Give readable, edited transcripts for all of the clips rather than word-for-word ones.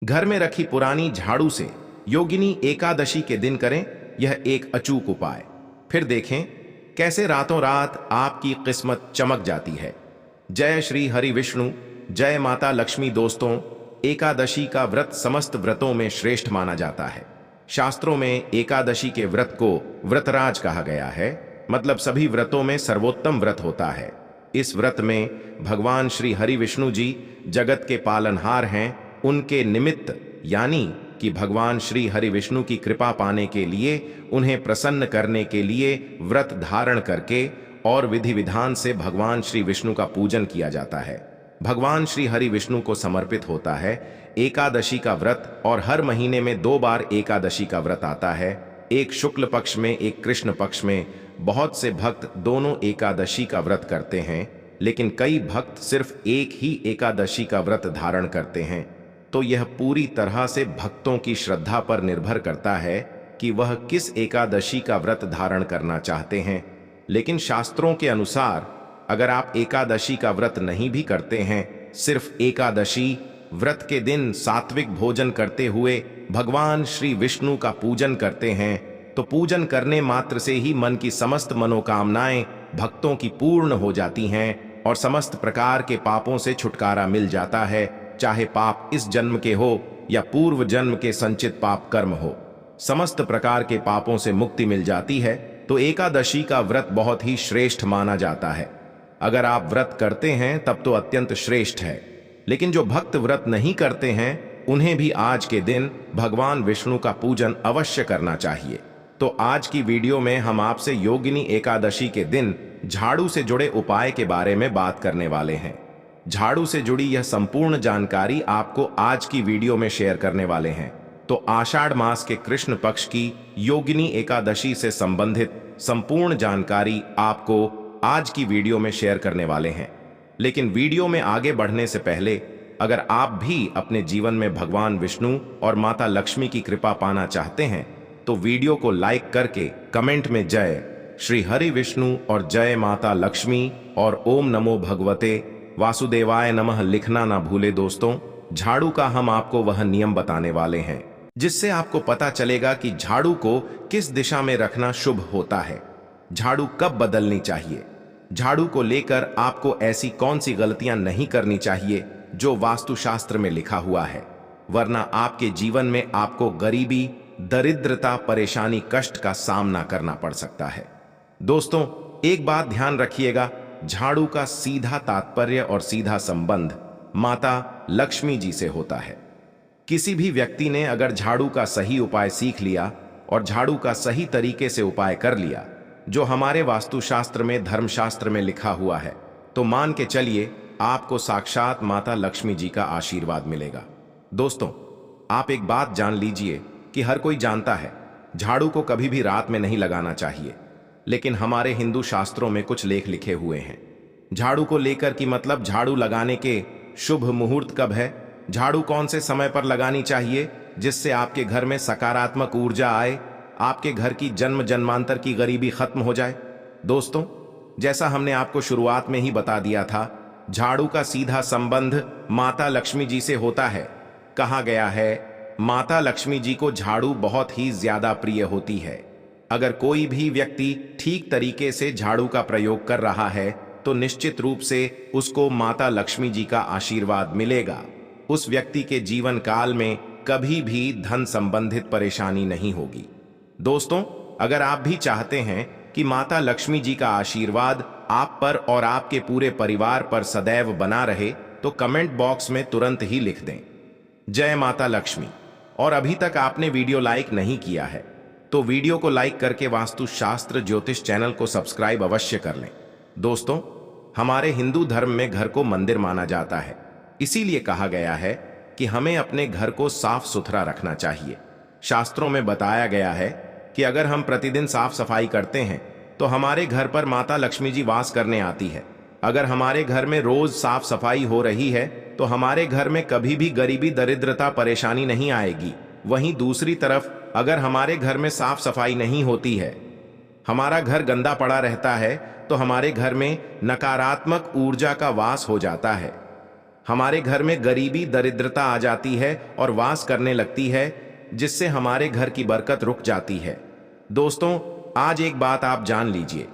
घर में रखी पुरानी झाड़ू से योगिनी एकादशी के दिन करें यह एक अचूक उपाय। फिर देखें कैसे रातों रात आपकी किस्मत चमक जाती है। जय श्री हरि विष्णु, जय माता लक्ष्मी। दोस्तों, एकादशी का व्रत समस्त व्रतों में श्रेष्ठ माना जाता है। शास्त्रों में एकादशी के व्रत को व्रतराज कहा गया है, मतलब सभी व्रतों में सर्वोत्तम व्रत होता है। इस व्रत में भगवान श्री हरि विष्णु जी जगत के पालनहार हैं। उनके निमित्त यानी कि भगवान श्री हरि विष्णु की कृपा पाने के लिए, उन्हें प्रसन्न करने के लिए व्रत धारण करके और विधि विधान से भगवान श्री विष्णु का पूजन किया जाता है। भगवान श्री हरि विष्णु को समर्पित होता है एकादशी का व्रत, और हर महीने में 2 बार एकादशी का व्रत आता है, एक शुक्ल पक्ष में, एक कृष्ण पक्ष में। बहुत से भक्त दोनों एकादशी का व्रत करते हैं, लेकिन कई भक्त सिर्फ एक ही एकादशी का व्रत धारण करते हैं। तो यह पूरी तरह से भक्तों की श्रद्धा पर निर्भर करता है कि वह किस एकादशी का व्रत धारण करना चाहते हैं। लेकिन शास्त्रों के अनुसार अगर आप एकादशी का व्रत नहीं भी करते हैं, सिर्फ एकादशी व्रत के दिन सात्विक भोजन करते हुए भगवान श्री विष्णु का पूजन करते हैं, तो पूजन करने मात्र से ही मन की समस्त मनोकामनाएं भक्तों की पूर्ण हो जाती हैं और समस्त प्रकार के पापों से छुटकारा मिल जाता है, चाहे पाप इस जन्म के हो या पूर्व जन्म के संचित पाप कर्म हो। समस्त प्रकार के पापों से मुक्ति मिल जाती है। तो एकादशी का व्रत बहुत ही श्रेष्ठ माना जाता है। अगर आप व्रत करते हैं तब तो अत्यंत श्रेष्ठ है, लेकिन जो भक्त व्रत नहीं करते हैं उन्हें भी आज के दिन भगवान विष्णु का पूजन अवश्य करना चाहिए। तो आज की वीडियो में हम आपसे योगिनी एकादशी के दिन झाड़ू से जुड़े उपाय के बारे में बात करने वाले हैं। झाड़ू से जुड़ी यह संपूर्ण जानकारी आपको आज की वीडियो में शेयर करने वाले हैं। तो आषाढ़ मास के कृष्ण पक्ष की योगिनी एकादशी से संबंधित संपूर्ण जानकारी आपको आज की वीडियो में शेयर करने वाले हैं। लेकिन वीडियो में आगे बढ़ने से पहले अगर आप भी अपने जीवन में भगवान विष्णु और माता लक्ष्मी की कृपा पाना चाहते हैं तो वीडियो को लाइक करके कमेंट में जय श्री हरि विष्णु और जय माता लक्ष्मी और ओम नमो भगवते वासुदेवाय नमः लिखना ना भूले। दोस्तों, झाड़ू का हम आपको वह नियम बताने वाले हैं जिससे आपको पता चलेगा कि झाड़ू को किस दिशा में रखना शुभ होता है, झाड़ू कब बदलनी चाहिए, झाड़ू को लेकर आपको ऐसी कौन सी गलतियां नहीं करनी चाहिए जो वास्तुशास्त्र में लिखा हुआ है, वरना आपके जीवन में आपको गरीबी, दरिद्रता, परेशानी, कष्ट का सामना करना पड़ सकता है। दोस्तों, एक बात ध्यान रखिएगा, झाड़ू का सीधा तात्पर्य और सीधा संबंध माता लक्ष्मी जी से होता है। किसी भी व्यक्ति ने अगर झाड़ू का सही उपाय सीख लिया और झाड़ू का सही तरीके से उपाय कर लिया जो हमारे वास्तुशास्त्र में, धर्मशास्त्र में लिखा हुआ है, तो मान के चलिए आपको साक्षात माता लक्ष्मी जी का आशीर्वाद मिलेगा। दोस्तों, आप एक बात जान लीजिए कि हर कोई जानता है झाड़ू को कभी भी रात में नहीं लगाना चाहिए, लेकिन हमारे हिंदू शास्त्रों में कुछ लेख लिखे हुए हैं झाड़ू को लेकर कि मतलब झाड़ू लगाने के शुभ मुहूर्त कब है, झाड़ू कौन से समय पर लगानी चाहिए जिससे आपके घर में सकारात्मक ऊर्जा आए, आपके घर की जन्म जन्मांतर की गरीबी खत्म हो जाए। दोस्तों, जैसा हमने आपको शुरुआत में ही बता दिया था, झाड़ू का सीधा संबंध माता लक्ष्मी जी से होता है। कहा गया है माता लक्ष्मी जी को झाड़ू बहुत ही ज्यादा प्रिय होती है। अगर कोई भी व्यक्ति ठीक तरीके से झाड़ू का प्रयोग कर रहा है तो निश्चित रूप से उसको माता लक्ष्मी जी का आशीर्वाद मिलेगा। उस व्यक्ति के जीवन काल में कभी भी धन संबंधित परेशानी नहीं होगी। दोस्तों, अगर आप भी चाहते हैं कि माता लक्ष्मी जी का आशीर्वाद आप पर और आपके पूरे परिवार पर सदैव बना रहे तो कमेंट बॉक्स में तुरंत ही लिख दें जय माता लक्ष्मी। और अभी तक आपने वीडियो लाइक नहीं किया है तो वीडियो को लाइक करके वास्तुशास्त्र ज्योतिष चैनल को सब्सक्राइब अवश्य कर लें। दोस्तों, हमारे हिंदू धर्म में घर को मंदिर माना जाता है, इसीलिए कहा गया है कि हमें अपने घर को साफ सुथरा रखना चाहिए। शास्त्रों में बताया गया है कि अगर हम प्रतिदिन साफ सफाई करते हैं तो हमारे घर पर माता लक्ष्मी जी वास करने आती है। अगर हमारे घर में रोज साफ सफाई हो रही है तो हमारे घर में कभी भी गरीबी, दरिद्रता, परेशानी नहीं आएगी। वहीं दूसरी तरफ अगर हमारे घर में साफ सफाई नहीं होती है, हमारा घर गंदा पड़ा रहता है, तो हमारे घर में नकारात्मक ऊर्जा का वास हो जाता है। हमारे घर में गरीबी दरिद्रता आ जाती है और वास करने लगती है, जिससे हमारे घर की बरकत रुक जाती है। दोस्तों, आज एक बात आप जान लीजिए,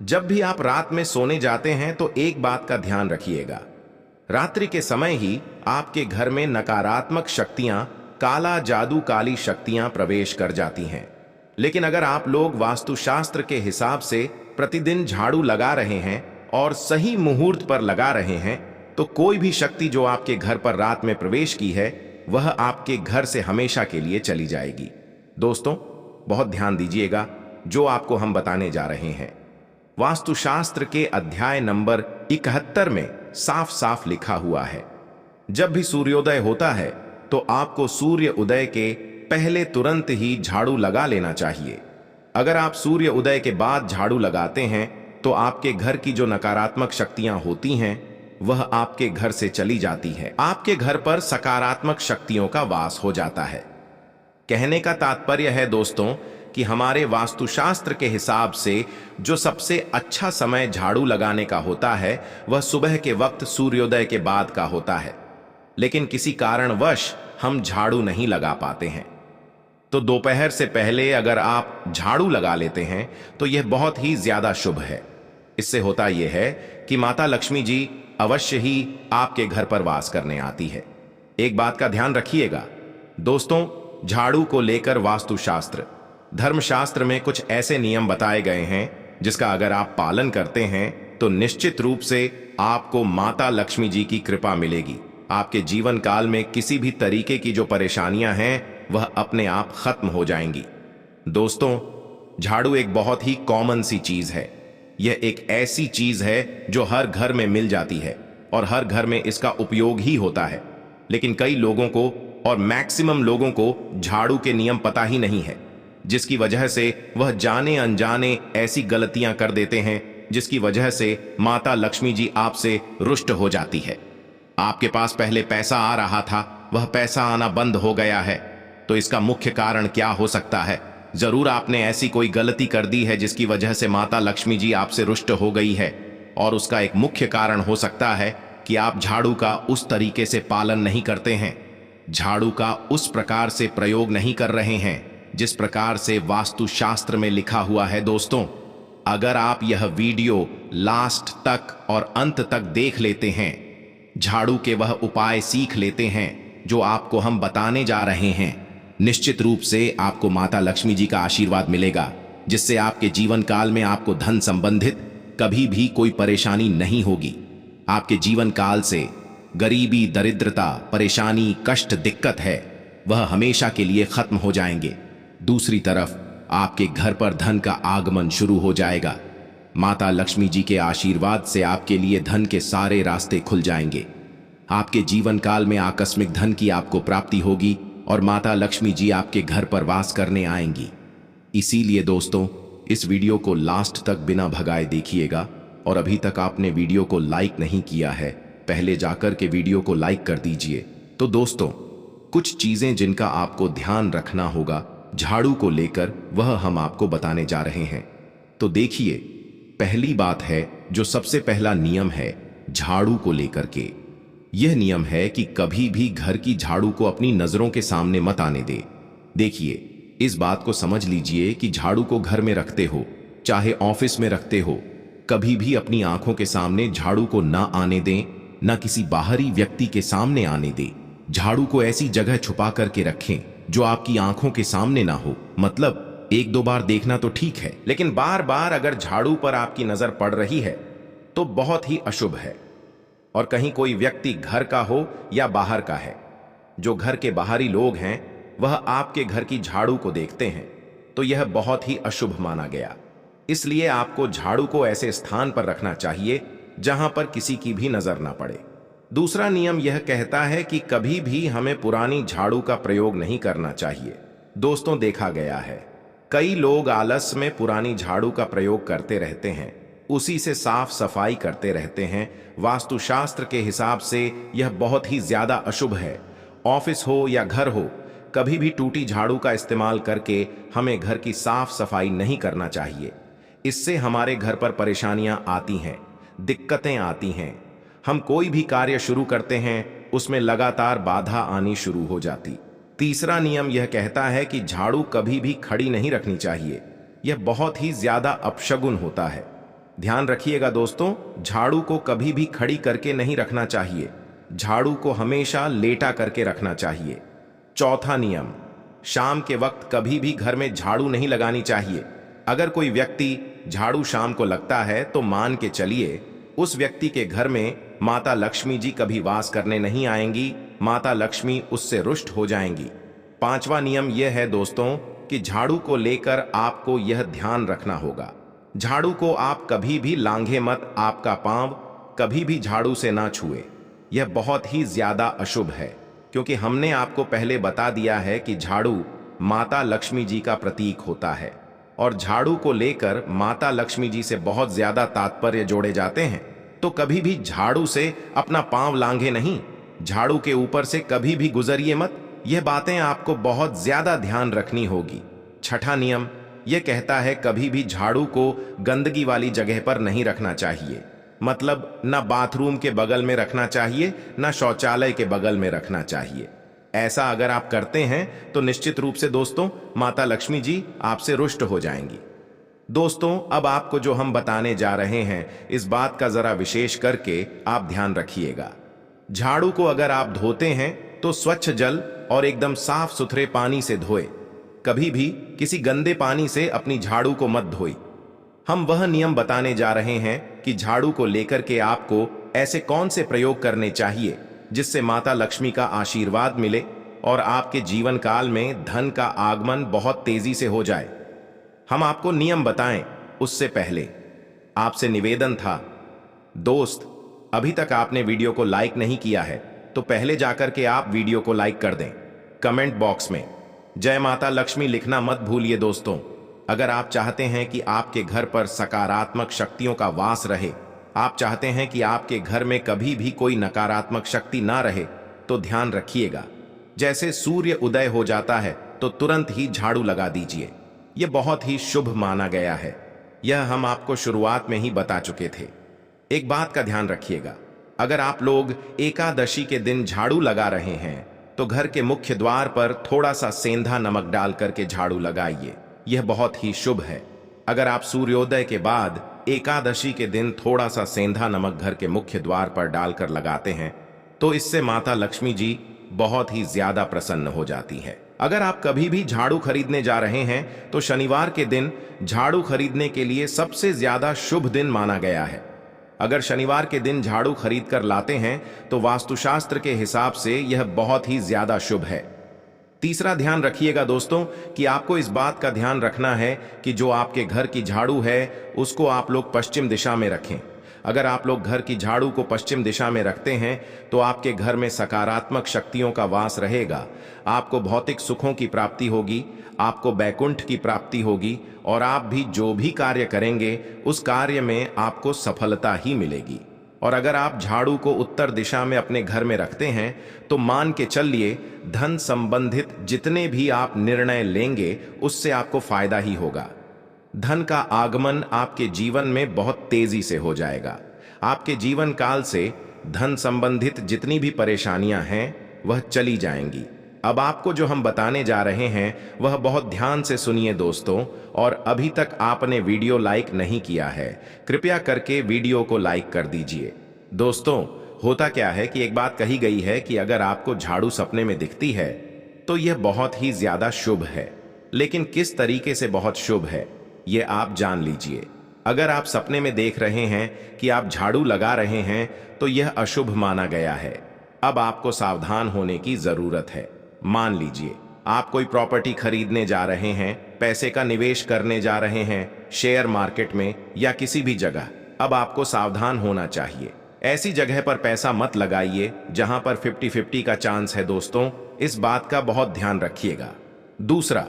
जब भी आप रात में सोने जाते हैं तो एक बात का ध्यान रखिएगा। रात्रि के समय ही आपके घर में नकारात्मक शक्तियां, काला जादू, काली शक्तियां प्रवेश कर जाती हैं। लेकिन अगर आप लोग वास्तुशास्त्र के हिसाब से प्रतिदिन झाड़ू लगा रहे हैं और सही मुहूर्त पर लगा रहे हैं, तो कोई भी शक्ति जो आपके घर पर रात में प्रवेश की है, वह आपके घर से हमेशा के लिए चली जाएगी। दोस्तों, बहुत ध्यान दीजिएगा जो आपको हम बताने जा रहे हैं। वास्तुशास्त्र के अध्याय नंबर 71 में साफ साफ लिखा हुआ है, जब भी सूर्योदय होता है तो आपको सूर्य उदय के पहले तुरंत ही झाड़ू लगा लेना चाहिए। अगर आप सूर्य उदय के बाद झाड़ू लगाते हैं तो आपके घर की जो नकारात्मक शक्तियां होती हैं वह आपके घर से चली जाती है। आपके घर पर सकारात्मक शक्तियों का वास हो जाता है। कहने का तात्पर्य है दोस्तों कि हमारे वास्तुशास्त्र के हिसाब से जो सबसे अच्छा समय झाड़ू लगाने का होता है वह सुबह के वक्त सूर्योदय के बाद का होता है। लेकिन किसी कारणवश हम झाड़ू नहीं लगा पाते हैं, तो दोपहर से पहले अगर आप झाड़ू लगा लेते हैं तो यह बहुत ही ज्यादा शुभ है। इससे होता यह है कि माता लक्ष्मी जी अवश्य ही आपके घर पर वास करने आती है। एक बात का ध्यान रखिएगा दोस्तों, झाड़ू को लेकर वास्तुशास्त्र, धर्मशास्त्र में कुछ ऐसे नियम बताए गए हैं जिसका अगर आप पालन करते हैं तो निश्चित रूप से आपको माता लक्ष्मी जी की कृपा मिलेगी। आपके जीवन काल में किसी भी तरीके की जो परेशानियां हैं वह अपने आप खत्म हो जाएंगी। दोस्तों, झाड़ू एक बहुत ही कॉमन सी चीज है। यह एक ऐसी चीज है जो हर घर में मिल जाती है और हर घर में इसका उपयोग ही होता है। लेकिन कई लोगों को और मैक्सिमम लोगों को झाड़ू के नियम पता ही नहीं है, जिसकी वजह से वह जाने अनजाने ऐसी गलतियां कर देते हैं जिसकी वजह से माता लक्ष्मी जी आपसे रुष्ट हो जाती है। आपके पास पहले पैसा आ रहा था, वह पैसा आना बंद हो गया है, तो इसका मुख्य कारण क्या हो सकता है? जरूर आपने ऐसी कोई गलती कर दी है जिसकी वजह से माता लक्ष्मी जी आपसे रुष्ट हो गई है, और उसका एक मुख्य कारण हो सकता है कि आप झाड़ू का उस तरीके से पालन नहीं करते हैं, झाड़ू का उस प्रकार से प्रयोग नहीं कर रहे हैं जिस प्रकार से वास्तुशास्त्र में लिखा हुआ है। दोस्तों, अगर आप यह वीडियो लास्ट तक और अंत तक देख लेते हैं, झाड़ू के वह उपाय सीख लेते हैं जो आपको हम बताने जा रहे हैं, निश्चित रूप से आपको माता लक्ष्मी जी का आशीर्वाद मिलेगा, जिससे आपके जीवन काल में आपको धन संबंधित कभी भी कोई परेशानी नहीं होगी। आपके जीवन काल से गरीबी, दरिद्रता, परेशानी, कष्ट, दिक्कत है, वह हमेशा के लिए खत्म हो जाएंगे। दूसरी तरफ आपके घर पर धन का आगमन शुरू हो जाएगा। माता लक्ष्मी जी के आशीर्वाद से आपके लिए धन के सारे रास्ते खुल जाएंगे। आपके जीवन काल में आकस्मिक धन की आपको प्राप्ति होगी और माता लक्ष्मी जी आपके घर पर वास करने आएंगी। इसीलिए दोस्तों, इस वीडियो को लास्ट तक बिना भगाए देखिएगा, और अभी तक आपने वीडियो को लाइक नहीं किया है, पहले जाकर के वीडियो को लाइक कर दीजिए। तो दोस्तों, कुछ चीजें जिनका आपको ध्यान रखना होगा झाड़ू को लेकर, वह हम आपको बताने जा रहे हैं। तो देखिए, पहली बात है, जो सबसे पहला नियम है झाड़ू को लेकर के, यह नियम है कि कभी भी घर की झाड़ू को अपनी नजरों के सामने मत आने दे। देखिए, इस बात को समझ लीजिए कि झाड़ू को घर में रखते हो, चाहे ऑफिस में रखते हो, कभी भी अपनी आंखों के सामने झाड़ू को ना आने दें, ना किसी बाहरी व्यक्ति के सामने आने दें। झाड़ू को ऐसी जगह छुपा करके रखें जो आपकी आंखों के सामने ना हो। मतलब एक दो बार देखना तो ठीक है, लेकिन बार बार अगर झाड़ू पर आपकी नजर पड़ रही है तो बहुत ही अशुभ है। और कहीं कोई व्यक्ति घर का हो या बाहर का है, जो घर के बाहरी लोग हैं वह आपके घर की झाड़ू को देखते हैं, तो यह बहुत ही अशुभ माना गया। इसलिए आपको झाड़ू को ऐसे स्थान पर रखना चाहिए जहां पर किसी की भी नजर ना पड़े। दूसरा नियम यह कहता है कि कभी भी हमें पुरानी झाड़ू का प्रयोग नहीं करना चाहिए। दोस्तों, देखा गया है कई लोग आलस में पुरानी झाड़ू का प्रयोग करते रहते हैं, उसी से साफ सफाई करते रहते हैं। वास्तुशास्त्र के हिसाब से यह बहुत ही ज्यादा अशुभ है। ऑफिस हो या घर हो, कभी भी टूटी झाड़ू का इस्तेमाल करके हमें घर की साफ सफाई नहीं करना चाहिए। इससे हमारे घर पर परेशानियां आती हैं, दिक्कतें आती हैं। हम कोई भी कार्य शुरू करते हैं उसमें लगातार बाधा आनी शुरू हो जाती। तीसरा नियम यह कहता है कि झाड़ू कभी भी खड़ी नहीं रखनी चाहिए। यह बहुत ही ज्यादा अपशगुन होता है। ध्यान रखिएगा दोस्तों, झाड़ू को कभी भी खड़ी करके नहीं रखना चाहिए। झाड़ू को हमेशा लेटा करके रखना चाहिए। चौथा नियम, शाम के वक्त कभी भी घर में झाड़ू नहीं लगानी चाहिए। अगर कोई व्यक्ति झाड़ू शाम को लगता है तो मान के चलिए उस व्यक्ति के घर में माता लक्ष्मी जी कभी वास करने नहीं आएंगी। माता लक्ष्मी उससे रुष्ट हो जाएंगी। पांचवा नियम यह है दोस्तों कि झाड़ू को लेकर आपको यह ध्यान रखना होगा, झाड़ू को आप कभी भी लांघे मत। आपका पांव कभी भी झाड़ू से ना छुए। यह बहुत ही ज्यादा अशुभ है, क्योंकि हमने आपको पहले बता दिया है कि झाड़ू माता लक्ष्मी जी का प्रतीक होता है और झाड़ू को लेकर माता लक्ष्मी जी से बहुत ज्यादा तात्पर्य जोड़े जाते हैं। तो कभी भी झाड़ू से अपना पांव लांघे नहीं, झाड़ू के ऊपर से कभी भी गुजरिए मत। यह बातें आपको बहुत ज्यादा ध्यान रखनी होगी। छठा नियम यह कहता है कभी भी झाड़ू को गंदगी वाली जगह पर नहीं रखना चाहिए। मतलब ना बाथरूम के बगल में रखना चाहिए, ना शौचालय के बगल में रखना चाहिए। ऐसा अगर आप करते हैं तो निश्चित रूप से दोस्तों माता लक्ष्मी जी आपसे रुष्ट हो जाएंगी। दोस्तों अब आपको जो हम बताने जा रहे हैं इस बात का जरा विशेष करके आप ध्यान रखिएगा। झाड़ू को अगर आप धोते हैं तो स्वच्छ जल और एकदम साफ सुथरे पानी से धोए। कभी भी किसी गंदे पानी से अपनी झाड़ू को मत धोई। हम वह नियम बताने जा रहे हैं कि झाड़ू को लेकर के आपको ऐसे कौन से प्रयोग करने चाहिए जिससे माता लक्ष्मी का आशीर्वाद मिले और आपके जीवन काल में धन का आगमन बहुत तेजी से हो जाए। हम आपको नियम बताएं उससे पहले आपसे निवेदन था, दोस्त अभी तक आपने वीडियो को लाइक नहीं किया है तो पहले जाकर के आप वीडियो को लाइक कर दें। कमेंट बॉक्स में जय माता लक्ष्मी लिखना मत भूलिए दोस्तों। अगर आप चाहते हैं कि आपके घर पर सकारात्मक शक्तियों का वास रहे, आप चाहते हैं कि आपके घर में कभी भी कोई नकारात्मक शक्ति ना रहे, तो ध्यान रखिएगा जैसे सूर्य उदय हो जाता है तो तुरंत ही झाड़ू लगा दीजिए। यह बहुत ही शुभ माना गया है। यह हम आपको शुरुआत में ही बता चुके थे। एक बात का ध्यान रखिएगा, अगर आप लोग एकादशी के दिन झाड़ू लगा रहे हैं तो घर के मुख्य द्वार पर थोड़ा सा सेंधा नमक डाल करके झाड़ू लगाइए। यह बहुत ही शुभ है। अगर आप सूर्योदय के बाद एकादशी के दिन थोड़ा सा सेंधा नमक घर के मुख्य द्वार पर डालकर लगाते हैं तो इससे माता लक्ष्मी जी बहुत ही ज्यादा प्रसन्न हो जाती है। अगर आप कभी भी झाड़ू खरीदने जा रहे हैं तो शनिवार के दिन झाड़ू खरीदने के लिए सबसे ज्यादा शुभ दिन माना गया है। अगर शनिवार के दिन झाड़ू खरीद कर लाते हैं तो वास्तुशास्त्र के हिसाब से यह बहुत ही ज्यादा शुभ है। तीसरा ध्यान रखिएगा दोस्तों कि आपको इस बात का ध्यान रखना है कि जो आपके घर की झाड़ू है उसको आप लोग पश्चिम दिशा में रखें। अगर आप लोग घर की झाड़ू को पश्चिम दिशा में रखते हैं तो आपके घर में सकारात्मक शक्तियों का वास रहेगा। आपको भौतिक सुखों की प्राप्ति होगी, आपको बैकुंठ की प्राप्ति होगी और आप भी जो भी कार्य करेंगे उस कार्य में आपको सफलता ही मिलेगी। और अगर आप झाड़ू को उत्तर दिशा में अपने घर में रखते हैं तो मान के चलिए धन संबंधित जितने भी आप निर्णय लेंगे उससे आपको फायदा ही होगा। धन का आगमन आपके जीवन में बहुत तेजी से हो जाएगा। आपके जीवन काल से धन संबंधित जितनी भी परेशानियां हैं वह चली जाएंगी। अब आपको जो हम बताने जा रहे हैं वह बहुत ध्यान से सुनिए दोस्तों। और अभी तक आपने वीडियो लाइक नहीं किया है, कृपया करके वीडियो को लाइक कर दीजिए। दोस्तों होता क्या है कि एक बात कही गई है कि अगर आपको झाड़ू सपने में दिखती है तो यह बहुत ही ज्यादा शुभ है। लेकिन किस तरीके से बहुत शुभ है ये आप जान लीजिए। अगर आप सपने में देख रहे हैं कि आप झाड़ू लगा रहे हैं तो यह अशुभ माना गया है। अब आपको सावधान होने की जरूरत है। मान लीजिए आप कोई प्रॉपर्टी खरीदने जा रहे हैं, पैसे का निवेश करने जा रहे हैं शेयर मार्केट में या किसी भी जगह। अब आपको सावधान होना चाहिए। ऐसी जगह पर पैसा मत लगाइए जहां पर 50-50 का चांस है दोस्तों, इस बात का बहुत ध्यान रखिएगा। दूसरा,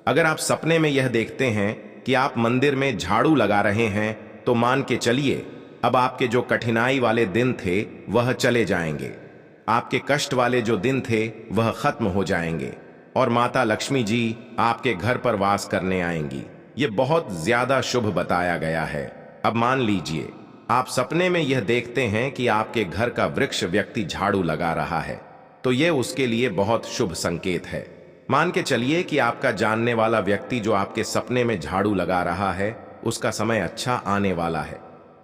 अगर आप सपने में यह देखते हैं कि आप मंदिर में झाड़ू लगा रहे हैं तो मान के चलिए अब आपके जो कठिनाई वाले दिन थे वह चले जाएंगे। आपके कष्ट वाले जो दिन थे वह खत्म हो जाएंगे और माता लक्ष्मी जी आपके घर पर वास करने आएंगी। ये बहुत ज्यादा शुभ बताया गया है। अब मान लीजिए आप सपने में यह देखते हैं कि आपके घर का वृक्ष व्यक्ति झाड़ू लगा रहा है, तो यह उसके लिए बहुत शुभ संकेत है। मान के चलिए कि आपका जानने वाला व्यक्ति जो आपके सपने में झाड़ू लगा रहा है, उसका समय अच्छा आने वाला है।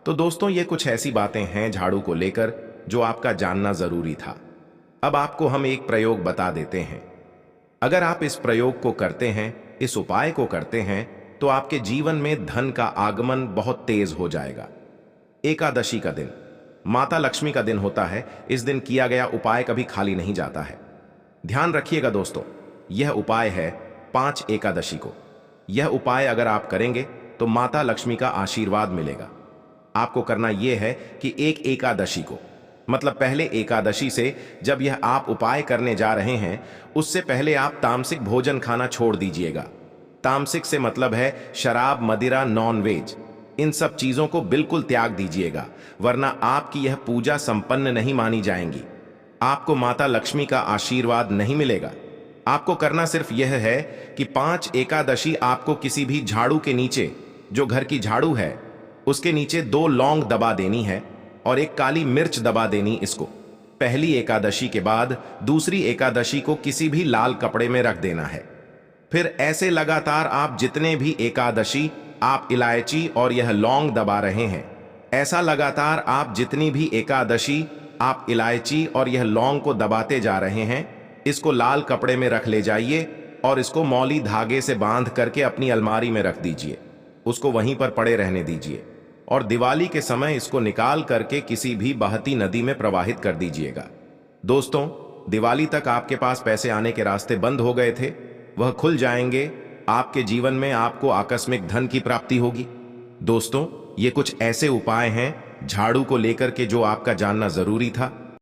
तो दोस्तों, ये कुछ ऐसी बातें हैं झाड़ू को लेकर जो आपका जानना जरूरी था। अब आपको हम एक प्रयोग बता देते हैं। अगर आप इस प्रयोग को करते हैं, इस उपाय को करते हैं, तो आपके जीवन में धन का आगमन बहुत तेज हो जाएगा। एकादशी का दिन माता लक्ष्मी का दिन होता है। इस दिन किया गया उपाय कभी खाली नहीं जाता है। ध्यान रखिएगा दोस्तों, यह उपाय है 5 एकादशी को। यह उपाय अगर आप करेंगे तो माता लक्ष्मी का आशीर्वाद मिलेगा। आपको करना यह है कि एक एकादशी को, मतलब पहले एकादशी से जब यह आप उपाय करने जा रहे हैं, उससे पहले आप तामसिक भोजन खाना छोड़ दीजिएगा। तामसिक से मतलब है शराब, मदिरा, नॉन वेज, इन सब चीजों को बिल्कुल त्याग दीजिएगा, वरना आपकी यह पूजा संपन्न नहीं मानी जाएंगी। आपको माता लक्ष्मी का आशीर्वाद नहीं मिलेगा। आपको करना सिर्फ यह है कि 5 एकादशी आपको किसी भी झाड़ू के नीचे, जो घर की झाड़ू है उसके नीचे 2 लौंग दबा देनी है और एक काली मिर्च दबा देनी। इसको पहली एकादशी के बाद दूसरी एकादशी को किसी भी लाल कपड़े में रख देना है। फिर ऐसे लगातार आप जितने भी एकादशी आप इलायची और यह लौंग दबा रहे हैं, ऐसा लगातार आप जितनी भी एकादशी आप इलायची और यह लौंग को दबाते जा रहे हैं, इसको लाल कपड़े में रख ले जाइए और इसको मौली धागे से बांध करके अपनी अलमारी में रख दीजिए। उसको वहीं पर पड़े रहने दीजिए और दिवाली के समय इसको निकाल करके किसी भी बहती नदी में प्रवाहित कर दीजिएगा। दोस्तों, दिवाली तक आपके पास पैसे आने के रास्ते बंद हो गए थे, वह खुल जाएंगे। आपके जीवन में आपको आकस्मिक धन की प्राप्ति होगी। दोस्तों, ये कुछ ऐसे उपाय हैं झाड़ू को लेकर के जो आपका जानना जरूरी था।